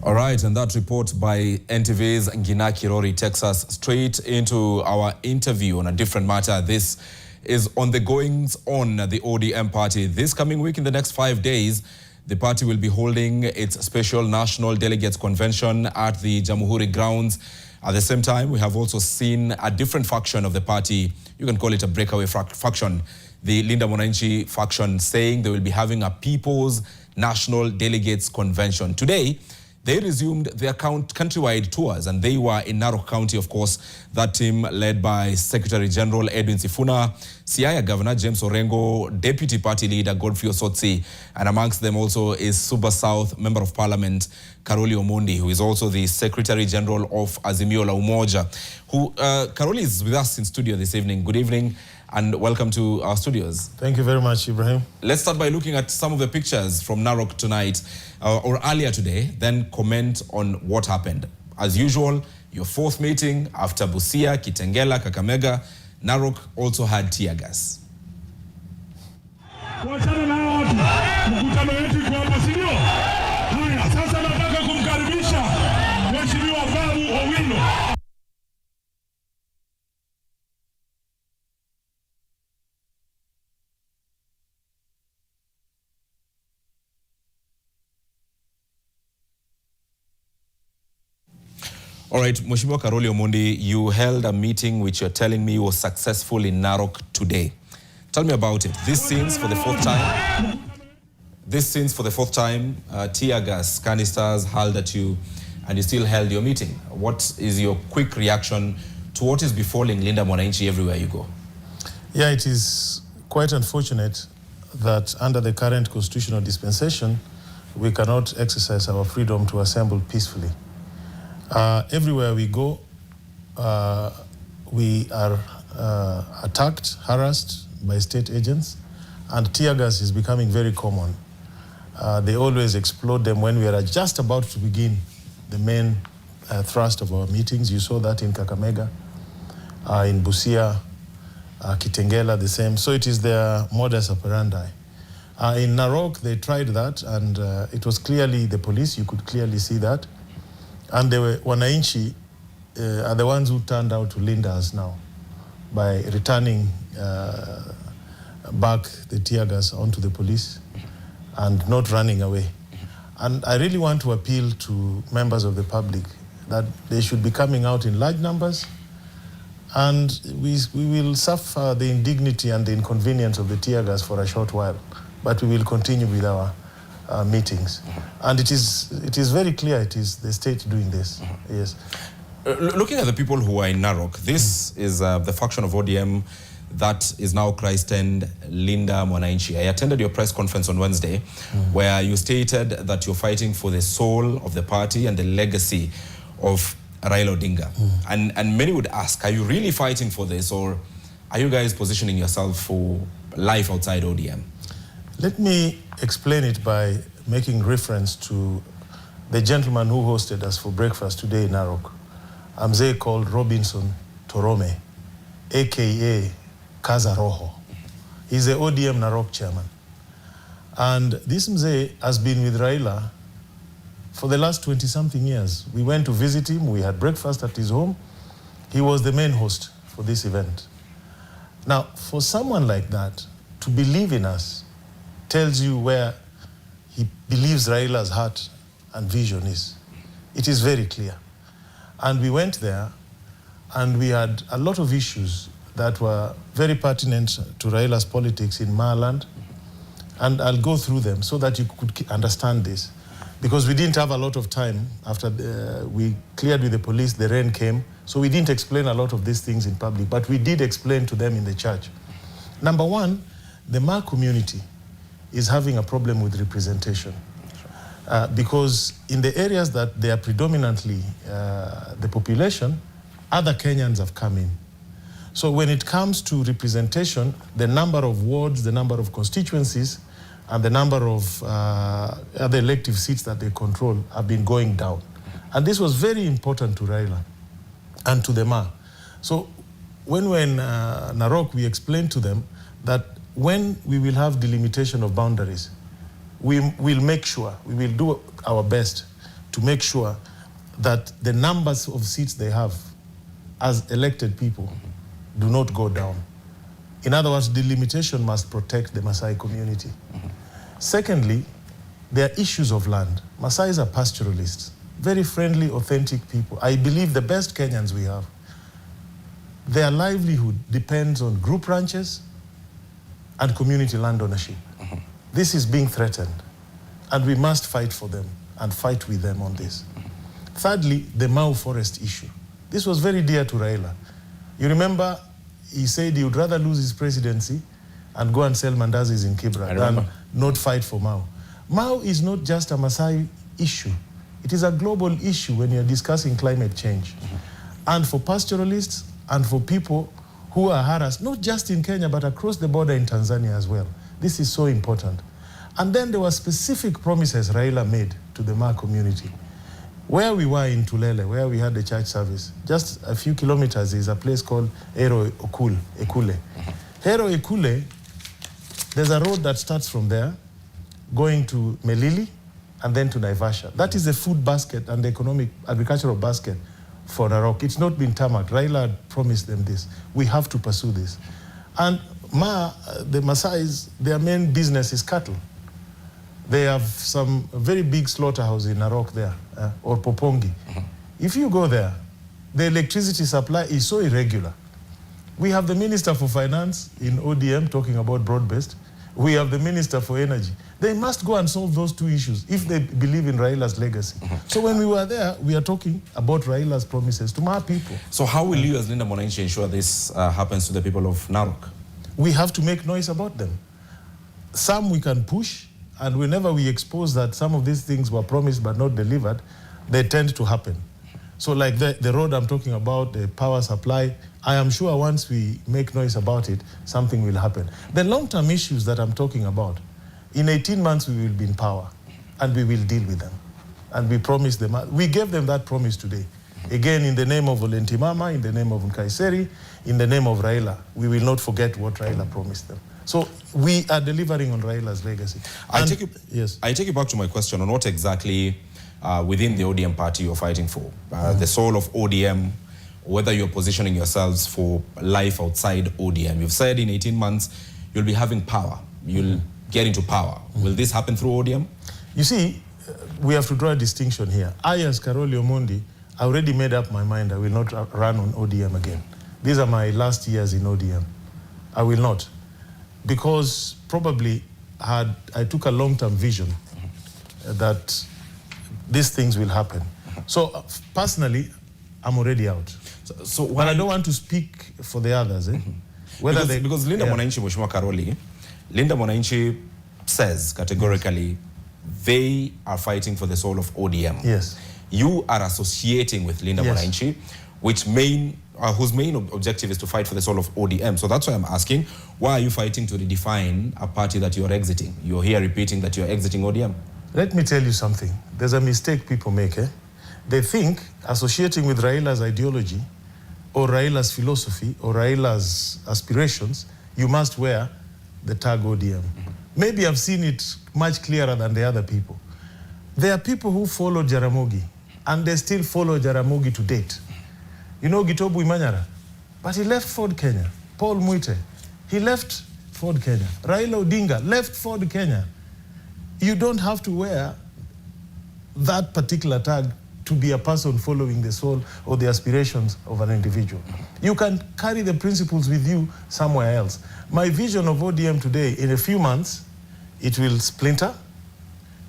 All right, and that report by NTV's Ngina Caroli takes us straight into our interview on a different matter. This is on the goings-on the ODM party. This coming week, in the next 5 days, the party will be holding its special National Delegates Convention at the Jamhuri grounds. At the same time, we have also seen a different faction of the party. You can call it a breakaway faction. The Linda Mwananchi faction saying they will be having a People's National Delegates Convention. Today, they resumed their countrywide tours, and they were in Narok County, of course. That team led by Secretary General Edwin Sifuna, Siaya Governor James Orengo, Deputy Party Leader Godfrey Osotsi, and amongst them also is Suba South Member of Parliament Caroli Omondi, who is also the Secretary General of Azimio la Umoja. Caroli is with us in studio this evening. Good evening and welcome to our studios. Thank you very much, Ibrahim. Let's start by looking at some of the pictures from Narok tonight or earlier today, then comment on what happened. As usual, your fourth meeting after Busia, Kitengela, Kakamega, Narok also had tear gas. All right, Mheshimiwa Caroli Omondi, you held a meeting which you're telling me was successful in Narok today. Tell me about it. This scenes for the fourth time, tear gas canisters hurled at you, and you still held your meeting. What is your quick reaction to what is befalling Linda Mwananchi everywhere you go? Yeah, it is quite unfortunate that under the current constitutional dispensation, we cannot exercise our freedom to assemble peacefully. Everywhere we go, we are attacked, harassed by state agents, and tear gas is becoming very common. They always explode them when we are just about to begin the main thrust of our meetings. You saw that in Kakamega, in Busia, Kitengela, the same. So it is their modus operandi. In Narok, they tried that, and it was clearly the police. You could clearly see that. And they were, Wananchi are the ones who turned out to lend us now by returning back the tear gas onto the police and not running away. And I really want to appeal to members of the public that they should be coming out in large numbers, and we will suffer the indignity and the inconvenience of the tear gas for a short while, but we will continue with our meetings. And it is very clear it is the state doing this. Yes. Looking at the people who are in Narok, this is the faction of ODM that is now christened Linda Mwananchi. I attended your press conference on Wednesday where you stated that you're fighting for the soul of the party and the legacy of Raila Odinga. And many would ask, are you really fighting for this, or are you guys positioning yourself for life outside ODM? Let me explain it by making reference to the gentleman who hosted us for breakfast today in Narok. A mzee called Robinson Torome, a.k.a. Kaza Roho. He's the ODM Narok chairman. And this mzee has been with Raila for the last 20-something years. We went to visit him, we had breakfast at his home. He was the main host for this event. Now, for someone like that to believe in us tells you where he believes Raila's heart and vision is. It is very clear. And we went there, and we had a lot of issues that were very pertinent to Raila's politics in Maryland. And I'll go through them so that you could understand this. Because we didn't have a lot of time after we cleared with the police, the rain came. So we didn't explain a lot of these things in public, but we did explain to them in the church. Number one, the Ma community is having a problem with representation. Because in the areas that they are predominantly the population, other Kenyans have come in. So when it comes to representation, the number of wards, the number of constituencies, and the number of other elective seats that they control have been going down. And this was very important to Raila and to the Ma. So when we're in Narok, we explained to them that when we will have delimitation of boundaries, we will make sure, we will do our best to make sure that the numbers of seats they have as elected people do not go down. In other words, delimitation must protect the Maasai community. Secondly, there are issues of land. Maasais are pastoralists, very friendly, authentic people. I believe the best Kenyans we have, their livelihood depends on group ranches and community land ownership. This is being threatened, and we must fight for them and fight with them on this. Thirdly, the Mau forest issue. This was very dear to Raila. You remember, he said he would rather lose his presidency and go and sell mandazis in Kibra than not fight for Mau. Mau is not just a Maasai issue. It is a global issue when you're discussing climate change. And for pastoralists and for people who are harassed, not just in Kenya, but across the border in Tanzania as well. This is so important. And then there were specific promises Raila made to the Maa community. Where we were in Tulele, where we had the church service, just a few kilometers is a place called Hero Ekule. Hero Ekule, there's a road that starts from there, going to Melili, and then to Naivasha. That is the food basket and the economic agricultural basket for Narok. It's not been tarmacked. Raila had promised them this. We have to pursue this. And the Maasais, their main business is cattle. They have some very big slaughterhouse in Narok there, or Popongi. If you go there, the electricity supply is so irregular. We have the Minister for Finance in ODM talking about broad-based. We have the Minister for Energy. They must go and solve those two issues if they believe in Raila's legacy. So when we were there, we are talking about Raila's promises to Maa people. So how will you as Linda Mwananchi ensure this happens to the people of Narok? We have to make noise about them. Some we can push, and whenever we expose that some of these things were promised but not delivered, they tend to happen. So like the road I'm talking about, the power supply, I am sure once we make noise about it, something will happen. The long-term issues that I'm talking about, in 18 months we will be in power, and we will deal with them. And we promise them, we gave them that promise today. Again, in the name of Olentimama, in the name of Nkaiseri, in the name of Raila, we will not forget what Raila promised them. So we are delivering on Raila's legacy. I take you back to my question on what exactly within the ODM party you're fighting for. The soul of ODM, whether you're positioning yourselves for life outside ODM. You've said in 18 months you'll be having power. You'll get into power. Will this happen through ODM? You see, we have to draw a distinction here. I, as Caroli Omondi, I already made up my mind I will not run on ODM again. These are my last years in ODM. I will not. Because probably I took a long-term vision that these things will happen. So personally, I'm already out. But I don't want to speak for the others. Because Linda Mwananchi, Mheshimiwa Caroli, Linda Mwananchi says categorically, they are fighting for the soul of ODM. Yes. You are associating with Linda Mwananchi, whose main objective is to fight for the soul of ODM. So that's why I'm asking, why are you fighting to redefine a party that you're exiting? You're here repeating that you're exiting ODM. Let me tell you something. There's a mistake people make. They think associating with Raila's ideology or Raila's philosophy or Raila's aspirations, you must wear the tag ODM. Maybe I've seen it much clearer than the other people. There are people who follow Jaramogi, and they still follow Jaramogi to date. You know Gitobu Imanyara? But he left Ford Kenya. Paul Muite, he left Ford Kenya. Raila Odinga left Ford Kenya. You don't have to wear that particular tag to be a person following the soul or the aspirations of an individual. You can carry the principles with you somewhere else. My vision of ODM today, in a few months, it will splinter.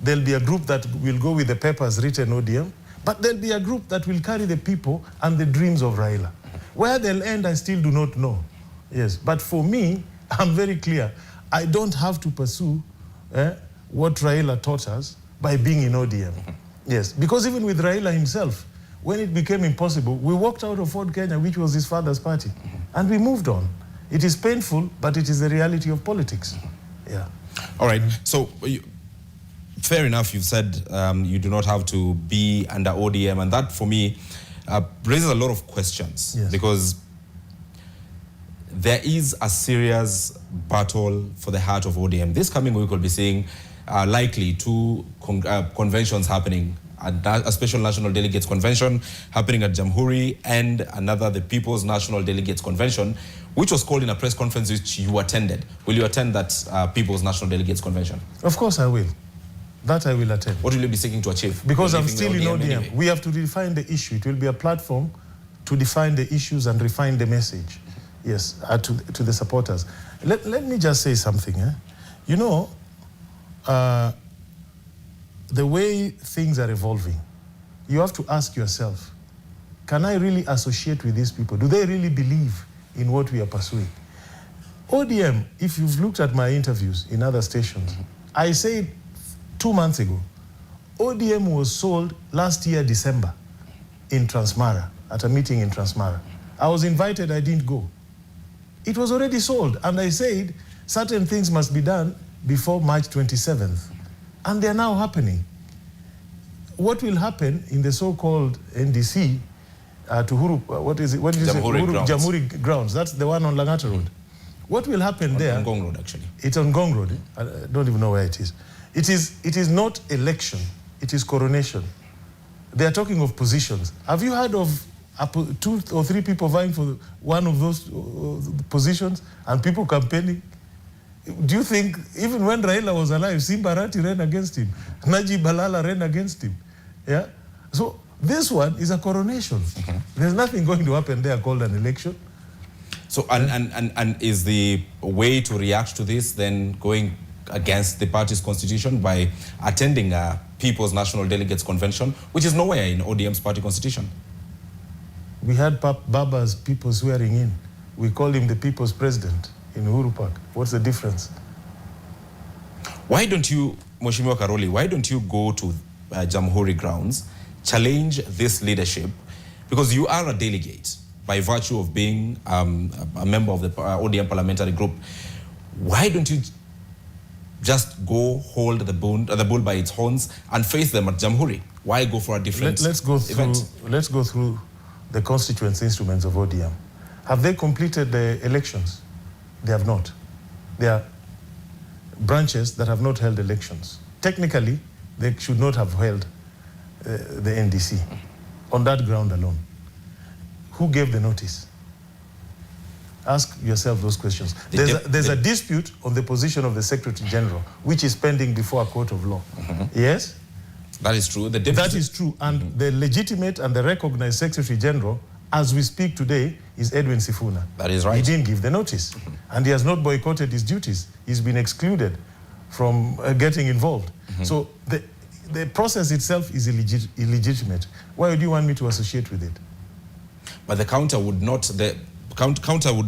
There'll be a group that will go with the papers written ODM, but there'll be a group that will carry the people and the dreams of Raila. Where they'll end, I still do not know. Yes, but for me, I'm very clear. I don't have to pursue what Raila taught us by being in ODM. Yes, because even with Raila himself, when it became impossible, we walked out of Ford Kenya, which was his father's party, and we moved on. It is painful, but it is the reality of politics. Yeah. All right, so fair enough, you've said you do not have to be under ODM, and that for me raises a lot of questions. Yes. Because there is a serious battle for the heart of ODM. This coming week we'll be seeing likely two conventions happening a special national delegates convention happening at Jamhuri, and another, the People's National Delegates Convention, which was called in a press conference which you attended. Will you attend that People's National Delegates Convention? Of course I will. That I will attend. What will you be seeking to achieve? Because I'm still in ODM. Anyway? We have to define the issue. It will be a platform to define the issues and refine the message, yes, to the supporters. Let me just say something. You know, the way things are evolving, you have to ask yourself, can I really associate with these people? Do they really believe in what we are pursuing? ODM, if you've looked at my interviews in other stations, I said 2 months ago, ODM was sold last year, December, in Transmara, at a meeting in Transmara. I was invited, I didn't go. It was already sold, and I said certain things must be done before March 27th, and they're now happening. What will happen in the so-called NDC to Jamhuri grounds, that's the one on Langata Road. What will happen there? On Ngong Road, actually. It's on Ngong Road. I don't even know where it is. It is not election, it is coronation. They are talking of positions. Have you heard of 2 or 3 people vying for one of those positions and people campaigning? Do you think, even when Raila was alive, Simbarati ran against him, Najib Balala ran against him? Yeah? So this one is a coronation. There's nothing going to happen there called an election. So, and is the way to react to this then going against the party's constitution by attending a People's National Delegates Convention, which is nowhere in ODM's party constitution? We had Baba's people swearing in. We called him the People's President in Uhuru Park. What's the difference? Why don't you, Mheshimiwa Caroli, why don't you go to Jamhuri grounds, challenge this leadership, because you are a delegate by virtue of being a member of the ODM parliamentary group. Why don't you just go hold the bull by its horns and face them at Jamhuri? Why go for a different event? Let's go through the constituent instruments of ODM. Have they completed the elections? They have not. There are branches that have not held elections. Technically, they should not have held the NDC on that ground alone. Who gave the notice? Ask yourself those questions. There's a dispute on the position of the Secretary General, which is pending before a court of law. Yes? That is true. That is true. And the legitimate and the recognized Secretary General, as we speak today, is Edwin Sifuna. That is right. He didn't give the notice. And he has not boycotted his duties. He's been excluded from getting involved. So the process itself is illegitimate. Why do you want me to associate with it? But the counter would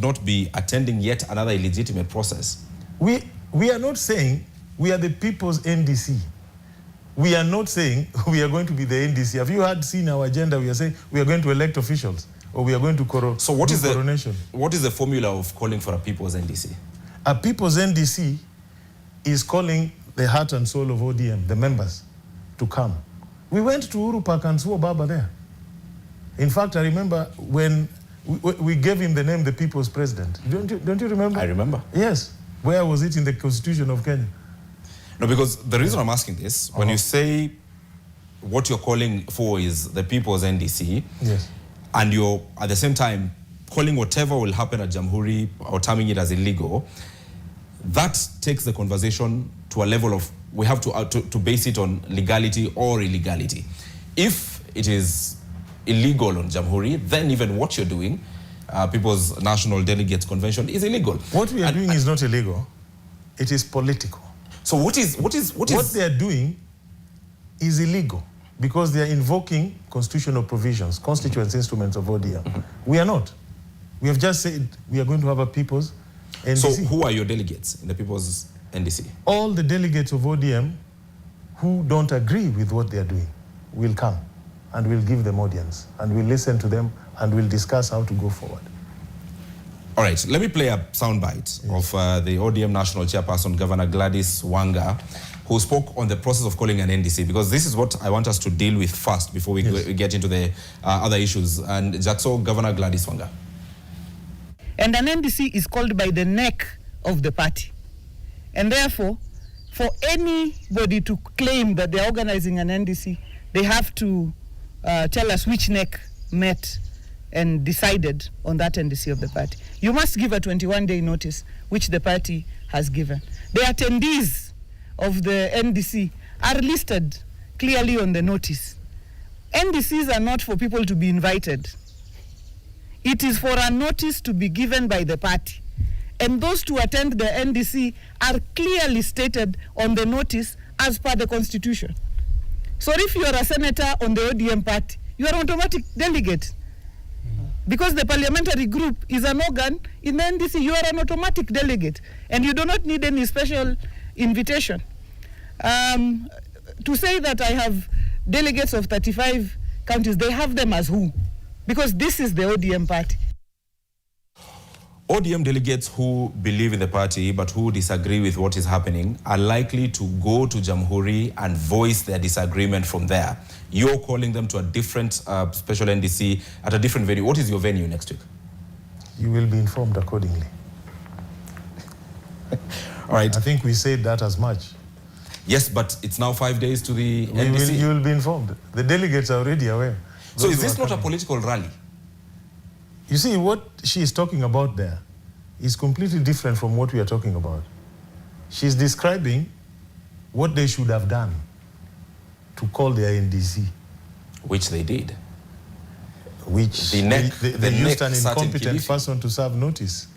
not be attending yet another illegitimate process. We are not saying we are the people's NDC. We are not saying we are going to be the NDC. Have you seen our agenda? We are saying we are going to elect officials, or we are going to coronation. So what is the formula of calling for a people's NDC? A people's NDC is calling the heart and soul of ODM, the members, to come. We went to Uhuru Park and saw Baba there. In fact, I remember when we gave him the name the People's President. Don't you remember? I remember. Yes. Where was it in the Constitution of Kenya? No, because the reason I'm asking this, when you say what you're calling for is the People's NDC, yes, and you're at the same time calling whatever will happen at Jamhuri or terming it as illegal, that takes the conversation to a level of we have to base it on legality or illegality. If it is illegal on Jamhuri, then even what you're doing, People's National Delegates Convention, is illegal. What we are doing is not illegal. It is political. So what they are doing is illegal because they are invoking constitutional provisions, constituent instruments of ODM. We are not. We have just said we are going to have a People's NDC. So who are your delegates in the People's NDC? All the delegates of ODM who don't agree with what they are doing will come, and we'll give them audience, and we'll listen to them, and we'll discuss how to go forward. All right, let me play a soundbite of the ODM National Chairperson, Governor Gladys Wanga, who spoke on the process of calling an NDC, because this is what I want us to deal with first before we get into the other issues. And Jackso, Governor Gladys Wanga. And an NDC is called by the neck of the party. And therefore, for anybody to claim that they're organizing an NDC, they have to tell us which NEC met and decided on that NDC of the party. You must give a 21-day notice, which the party has given. The attendees of the NDC are listed clearly on the notice. NDCs are not for people to be invited. It is for a notice to be given by the party. And those to attend the NDC are clearly stated on the notice as per the Constitution. So if you are a senator on the ODM party, you are an automatic delegate. Because the parliamentary group is an organ in the NDC, you are an automatic delegate. And you do not need any special invitation. To say that I have delegates of 35 counties, they have them as who? Because this is the ODM party. ODM delegates who believe in the party but who disagree with what is happening are likely to go to Jamhuri and voice their disagreement from there. You're calling them to a different special NDC at a different venue. What is your venue next week? You will be informed accordingly. All right. I think we said that as much. Yes, but it's now 5 days to the NDC. You will be informed. The delegates are already aware. So is this not a political rally? You see, what she is talking about there is completely different from what we are talking about. She's describing what they should have done to call their NDC. Which they did. Which they used an incompetent person to serve notice.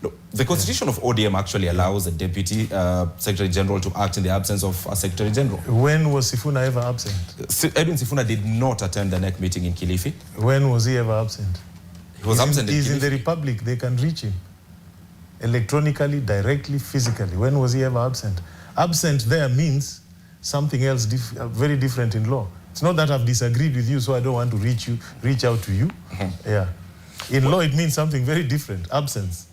No, the Constitution of ODM actually allows a Deputy Secretary General to act in the absence of a Secretary General. When was Sifuna ever absent? Edwin Sifuna did not attend the NEC meeting in Kilifi. When was he ever absent? He was absent in Kilifi. He's in the Republic. They can reach him electronically, directly, physically. When was he ever absent? Absent there means something else very different in law. It's not that I've disagreed with you, so I don't want to reach out to you. Yeah. In law, it means something very different. Absence.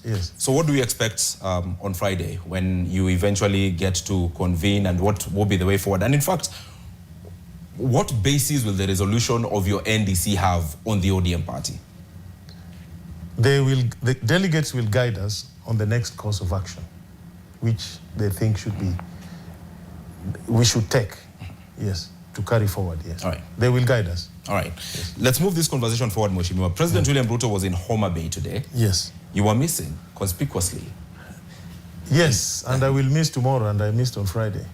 Yes. So what do we expect on Friday when you eventually get to convene, and what will be the way forward? And in fact, what basis will the resolution of your NDC have on the ODM party? The delegates will guide us on the next course of action, which they think we should take, yes, to carry forward, yes. All right. They will guide us. All right. Yes. Let's move this conversation forward, Mheshimiwa. President William Ruto was in Homa Bay today. Yes. You were missing conspicuously. Yes, and I will miss tomorrow, and I missed on Friday.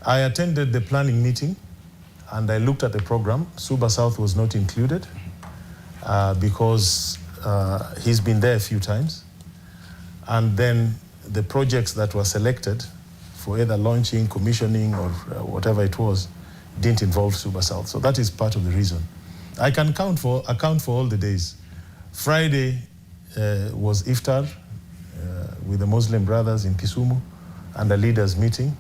I attended the planning meeting, and I looked at the program. Suba South was not included because he's been there a few times. And then the projects that were selected for either launching, commissioning, or whatever it was, didn't involve Suba South. So that is part of the reason. I can account for all the days. Friday was Iftar with the Muslim brothers in Kisumu and a leaders meeting.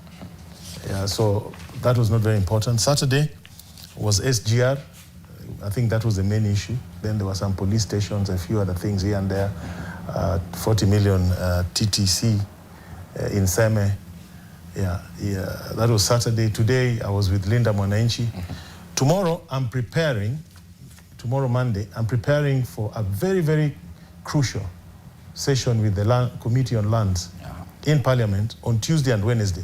Yeah, so that was not very important. Saturday was SGR. I think that was the main issue. Then there were some police stations, a few other things here and there. 40 million TTC in Seme. Yeah, that was Saturday. Today I was with Linda Mwananchi. Tomorrow Monday, I'm preparing for a very, very crucial session with the Committee on Lands in Parliament on Tuesday and Wednesday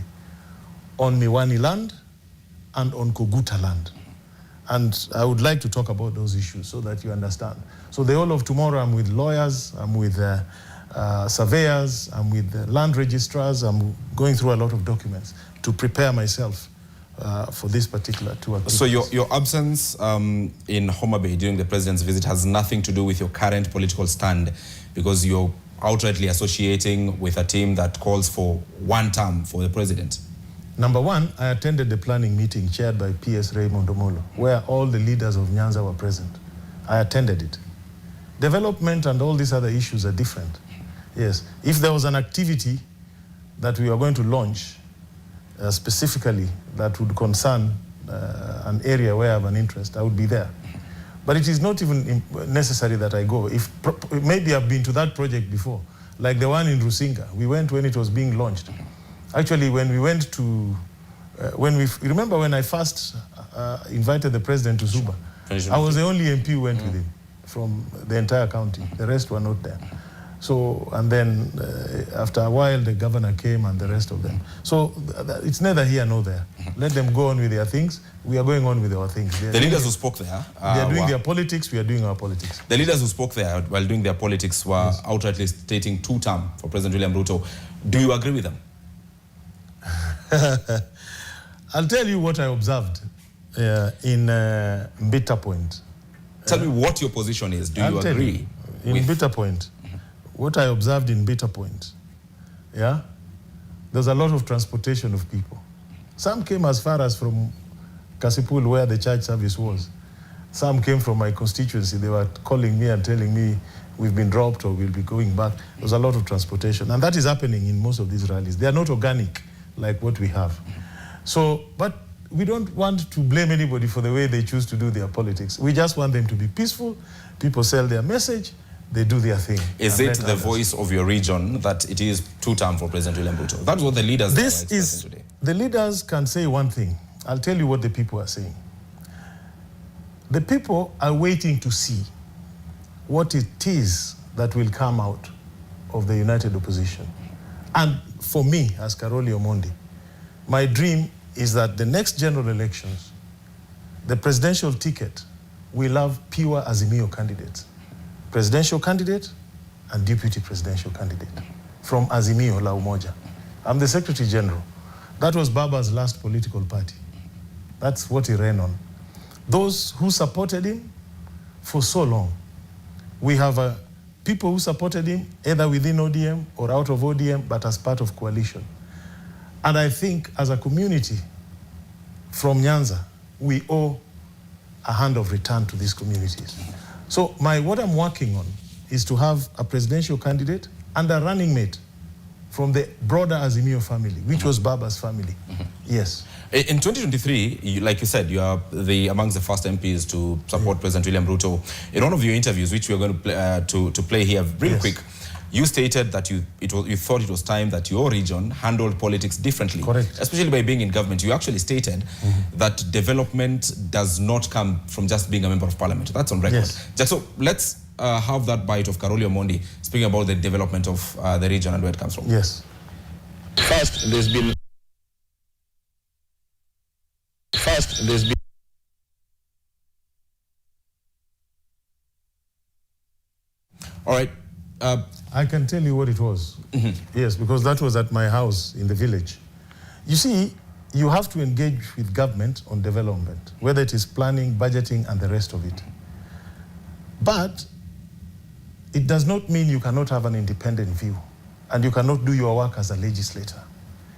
on Miwani land and on Koguta land. And I would like to talk about those issues so that you understand. So the whole of tomorrow, I'm with lawyers, I'm with surveyors, I'm with land registrars, I'm going through a lot of documents to prepare myself for this particular tour. So your absence in Homa Bay during the president's visit has nothing to do with your current political stand, because you're outrightly associating with a team that calls for one term for the president. Number one, I attended the planning meeting chaired by PS Raymond Omolo, where all the leaders of Nyanza were present. I attended it. Development and all these other issues are different. Yes, if there was an activity that we were going to launch specifically that would concern an area where I have an interest, I would be there. But it is not even necessary that I go. Maybe I've been to that project before, like the one in Rusinga. We went when it was being launched. Actually, when we went to, remember when I first invited the president to Suba, I was the only MP who went with him from the entire county. The rest were not there. So, and then after a while, the governor came and the rest of them. So it's neither here nor there. Let them go on with their things. We are going on with our things. The leaders who spoke there... they are doing their politics, we are doing our politics. The leaders who spoke there while doing their politics were outrightly stating 2-term for President William Ruto. Do you agree with them? I'll tell you what I observed in Mbita Point. Tell me what your position is. Do you agree? In Mbita Point, what I observed in Mbita Point, there's a lot of transportation of people. Some came as far as from Kasipul, where the church service was. Some came from my constituency. They were calling me and telling me, we've been dropped or we'll be going back. There's a lot of transportation. And that is happening in most of these rallies. They are not organic like what we have. So, but we don't want to blame anybody for the way they choose to do their politics. We just want them to be peaceful. People sell their message. They do their thing. Is it the voice of your region that it is 2-term for President William Ruto? That's what the leaders are expressing today. The leaders can say one thing. I'll tell you what the people are saying. The people are waiting to see what it is that will come out of the united opposition. And for me, as Caroli Omondi, my dream is that the next general elections, the presidential ticket will have pure Azimio candidates. Presidential candidate and deputy presidential candidate from Azimio La Umoja. I'm the Secretary General. That was Baba's last political party. That's what he ran on. Those who supported him for so long. We have people who supported him either within ODM or out of ODM, but as part of coalition. And I think as a community from Nyanza, we owe a hand of return to these communities. So what I'm working on is to have a presidential candidate and a running mate from the broader Azimio family, which was Baba's family. Yes. In 2023, like you said, you are amongst the first MPs to support President William Ruto. In one of your interviews, which we are going to play here really quick, you stated that you thought it was time that your region handled politics differently. Correct. Especially by being in government. You actually stated that development does not come from just being a member of parliament. That's on record. Yes. Just so let's have that bite of Caroli Omondi speaking about the development of the region and where it comes from. Yes. First, there's been all right. I can tell you what it was. Yes, because that was at my house in the village. You see, you have to engage with government on development, whether it is planning, budgeting, and the rest of it. But it does not mean you cannot have an independent view, and you cannot do your work as a legislator.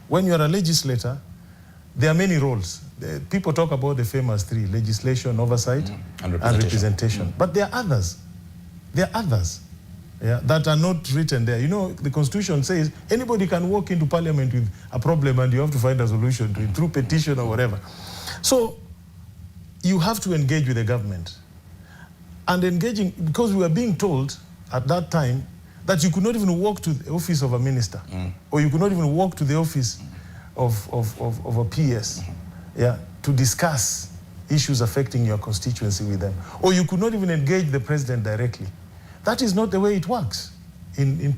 When you are a legislator, there are many roles. People talk about the famous 3, legislation, oversight, and representation. But there are others. There are others that are not written there. You know, the Constitution says anybody can walk into Parliament with a problem and you have to find a solution to it through petition or whatever. So you have to engage with the government. And engaging, because we were being told at that time that you could not even walk to the office of a minister, or you could not even walk to the office of a PS to discuss issues affecting your constituency with them. Or you could not even engage the president directly. That is not the way it works in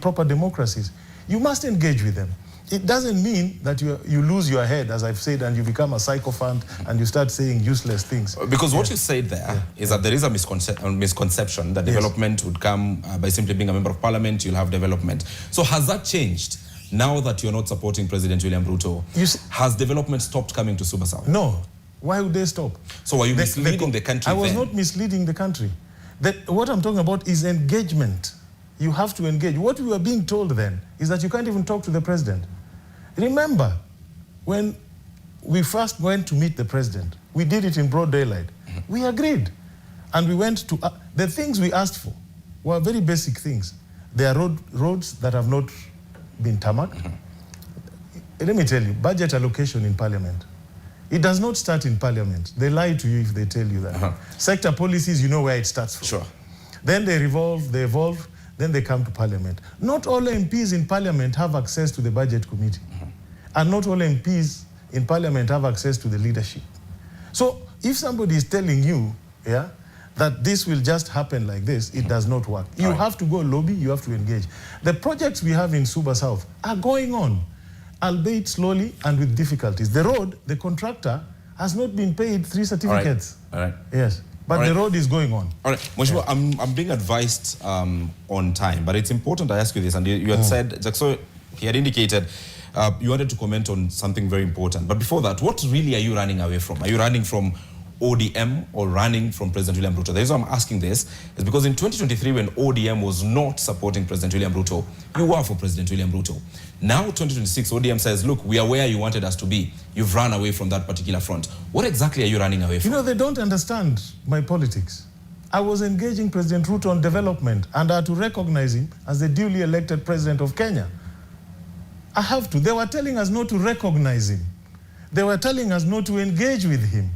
proper democracies. You must engage with them. It doesn't mean that you lose your head, as I've said, and you become a sycophant and you start saying useless things. Because what you said there is that there is a misconception that development would come by simply being a member of parliament, you'll have development. So has that changed now that you're not supporting President William Ruto? Has development stopped coming to Suba South? No. Why would they stop? So are you misleading the country? I was not misleading the country. What I'm talking about is engagement. You have to engage. What we were being told then is that you can't even talk to the president. Remember, when we first went to meet the president, we did it in broad daylight. We agreed. And we went to, the things we asked for were very basic things. There are roads that have not been tarmacked. Let me tell you, budget allocation in parliament. It does not start in parliament. They lie to you if they tell you that. Sector policies, you know where it starts from. Sure. Then they evolve, then they come to parliament. Not all MPs in parliament have access to the budget committee. And not all MPs in parliament have access to the leadership. So if somebody is telling you that this will just happen like this, it does not work. You have to go lobby, you have to engage. The projects we have in Suba South are going on, albeit slowly and with difficulties. The road, the contractor has not been paid 3 certificates. All right. Yes, but the road is going on. All right, Mheshimiwa, I'm being advised on time, but it's important I ask you this, and you had said, so he had indicated you wanted to comment on something very important. But before that, what really are you running away from? Are you running from ODM or running from President William Ruto? The reason I'm asking this is because in 2023, when ODM was not supporting President William Ruto, you were for President William Ruto. Now, 2026, ODM says, look, we are where you wanted us to be. You've run away from that particular front. What exactly are you running away from? You know, they don't understand my politics. I was engaging President Ruto on development, and I had to recognize him as the duly elected president of Kenya. I have to. They were telling us not to recognize him. They were telling us not to engage with him.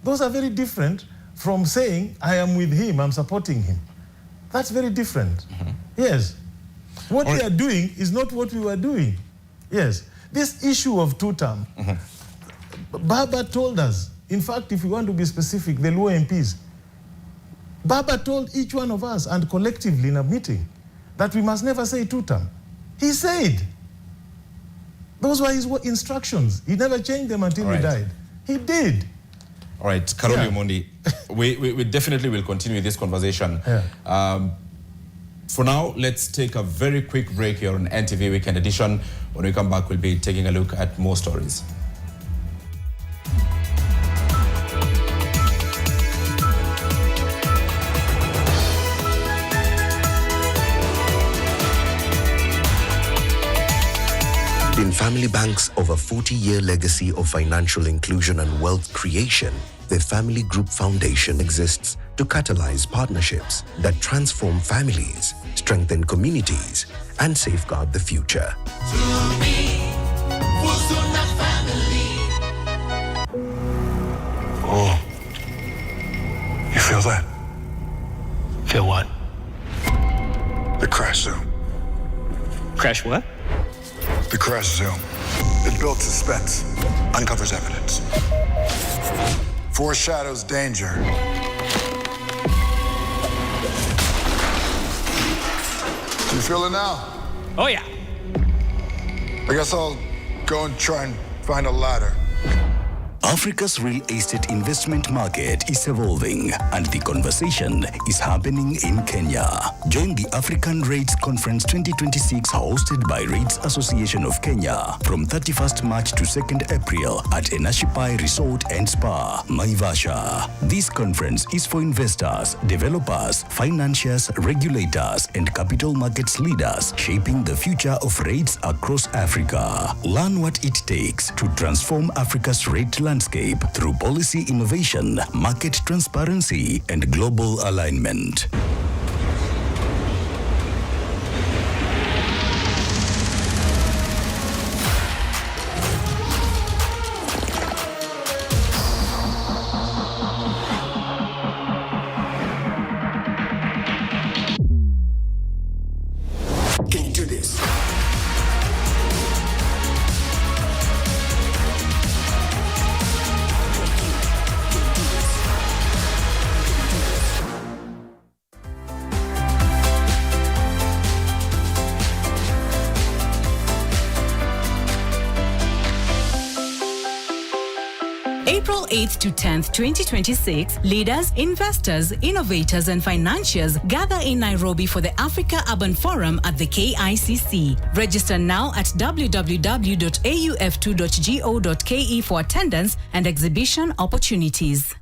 Those are very different from saying, I am with him, I'm supporting him. That's very different. Yes. What they are doing is not what we were doing. Yes. This issue of two-term, Baba told us, in fact, if we want to be specific, the Luo MPs, Baba told each one of us, and collectively in a meeting, that we must never say two-term. He said. Those were his instructions. He never changed them until he died. He did. All right, Caroli, Omondi, we definitely will continue this conversation. For now, let's take a very quick break here on NTV Weekend Edition. When we come back, we'll be taking a look at more stories. In Family Bank's over 40-year legacy of financial inclusion and wealth creation, the Family Group Foundation exists to catalyze partnerships that transform families, strengthen communities, and safeguard the future. Oh, you feel that? Feel what? The crash zone. Crash what? The crash zone. It builds suspense, uncovers evidence, foreshadows danger. Do you feel it now? Oh yeah. I guess I'll go and try and find a ladder. Africa's real estate investment market is evolving, and the conversation is happening in Kenya. Join the African REITs Conference 2026 hosted by REITs Association of Kenya from 31st March to 2nd April at Enashipai Resort and Spa, Naivasha. This conference is for investors, developers, financiers, regulators, and capital markets leaders shaping the future of REITs across Africa. Learn what it takes to transform Africa's REIT landscape through policy innovation, market transparency, and global alignment. Can you do this? April 8th to 10th, 2026, leaders, investors, innovators, and financiers gather in Nairobi for the Africa Urban Forum at the KICC. Register now at www.auf2.go.ke for attendance and exhibition opportunities.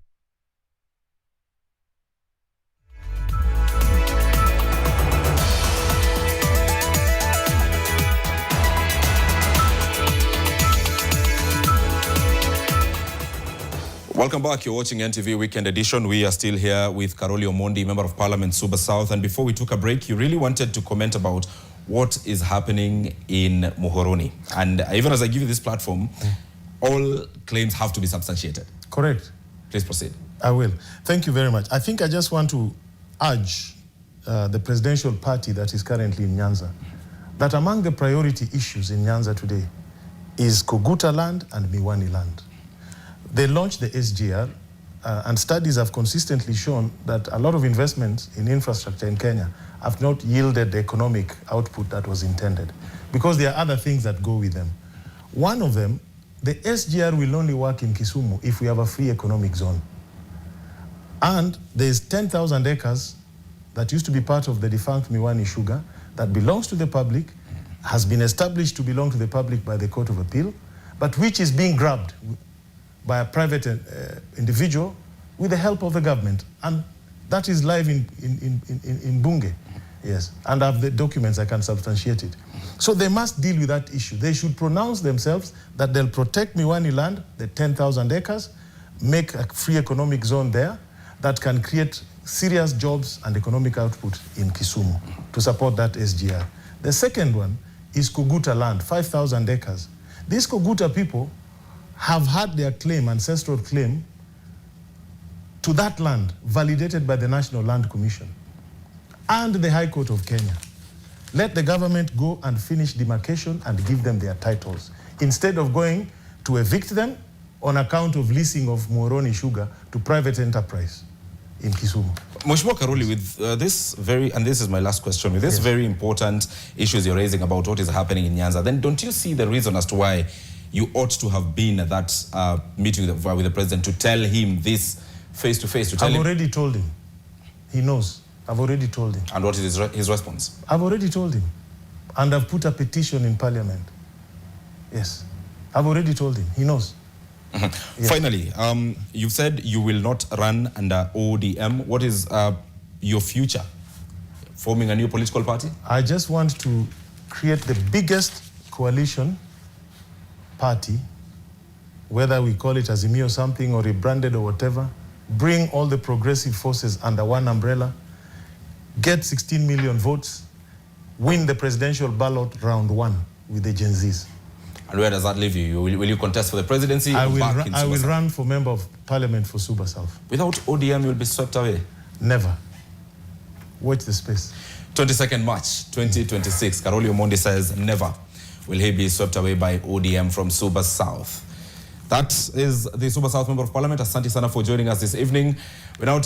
Welcome back. You're watching NTV Weekend Edition. We are still here with Caroli Omondi, Member of Parliament, Suba South. And before we took a break, you really wanted to comment about what is happening in Muharoni. And even as I give you this platform, all claims have to be substantiated. Correct. Please proceed. I will. Thank you very much. I think I just want to urge the presidential party that is currently in Nyanza that among the priority issues in Nyanza today is Koguta land and Miwani land. They launched the SGR and studies have consistently shown that a lot of investments in infrastructure in Kenya have not yielded the economic output that was intended, because there are other things that go with them. One of them, the SGR will only work in Kisumu if we have a free economic zone. And there's 10,000 acres that used to be part of the defunct Miwani Sugar that belongs to the public, has been established to belong to the public by the Court of Appeal, but which is being grabbed by a private individual with the help of the government. And that is live in Bunge. Yes, and I have the documents, I can substantiate it. So they must deal with that issue. They should pronounce themselves that they'll protect Miwani land, the 10,000 acres, make a free economic zone there that can create serious jobs and economic output in Kisumu to support that SGR. The second one is Kuguta land, 5,000 acres. These Kuguta people have had their claim, ancestral claim, to that land validated by the National Land Commission and the High Court of Kenya. Let the government go and finish demarcation and give them their titles, instead of going to evict them on account of leasing of Muharoni sugar to private enterprise in Kisumu. Mheshimiwa Caroli, with and this is my last question, with this very important issues you're raising about what is happening in Nyanza, then don't you see the reason as to why you ought to have been at that meeting with the president to tell him this face to face? I've already told him. He knows. I've already told him. And what is his response? I've already told him. And I've put a petition in Parliament. Yes. I've already told him. He knows. Yes. Finally, you've said you will not run under ODM. What is your future? Forming a new political party? I just want to create the biggest coalition party, whether we call it Azimio something or rebranded or whatever, bring all the progressive forces under one umbrella, get 16 million votes, win the presidential ballot round 1 with the Gen Zs. And where does that leave you? Will you contest for the presidency? I will run for member of parliament for Suba South. Without ODM, you'll be swept away? Never. Watch the space. 22nd March 2026, Caroli Omondi says never will he be swept away by ODM from Suba South. That is the Suba South Member of Parliament. Asante sana for joining us this evening. We now